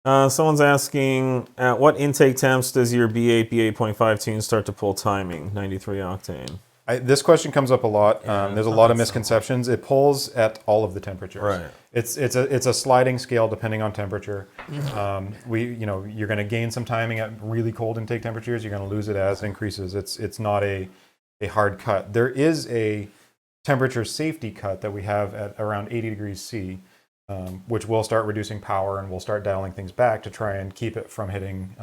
Someone's asking, at what intake temps does your B8, B8.5 tune start to pull timing, 93 octane? This question comes up a lot. Yeah, There's a lot of misconceptions. It pulls at all of the temperatures. Right. It's a sliding scale depending on temperature. You're going to gain some timing at really cold intake temperatures. You're going to lose it as it increases. It's not a hard cut. There is a temperature safety cut that we have at around 80 degrees C, which will start reducing power and we'll start dialing things back to try and keep it from hitting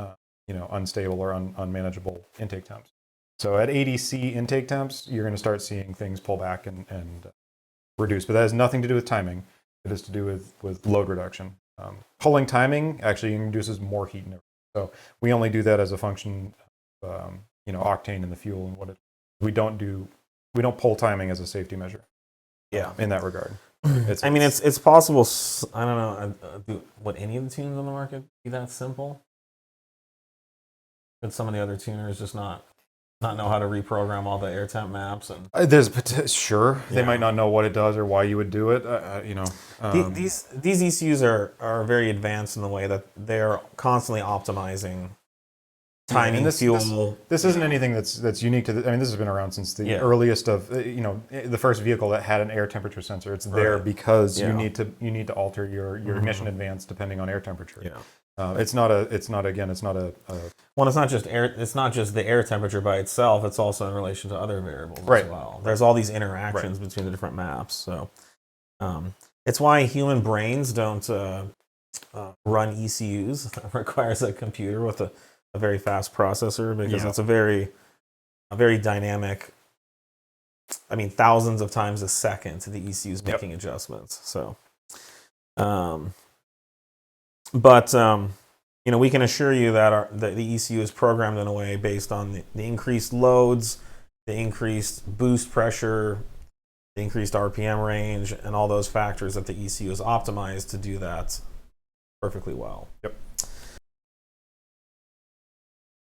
unstable or unmanageable intake temps. So at 80 C intake temps, you're going to start seeing things pull back and reduce. But that has nothing to do with timing. It has to do with load reduction. Pulling timing actually induces more heat in it. So we only do that as a function of octane in the fuel and what it. We don't pull timing as a safety measure. Yeah. In that regard. It's possible. I don't know. Would any of the tunes on the market be that simple? Could some of the other tuners just not know how to reprogram all the air temp maps? And they might not know what it does or why you would do it. These ECUs are very advanced in the way that they're constantly optimizing timing, fuel. This isn't anything that's unique to. This has been around since the earliest of the first vehicle that had an air temperature sensor. It's there because you need to alter your ignition advance depending on air temperature. Yeah. It's not a. Well, it's not just air. It's not just the air temperature by itself. It's also in relation to other variables as well. There's all these interactions between the different maps. So, it's why human brains don't run ECUs. It requires a computer with a very fast processor because it's a very dynamic. Thousands of times a second the ECU's making adjustments. So, we can assure you that the ECU is programmed in a way based on the increased loads, the increased boost pressure, the increased RPM range, and all those factors that the ECU is optimized to do that perfectly well. Yep.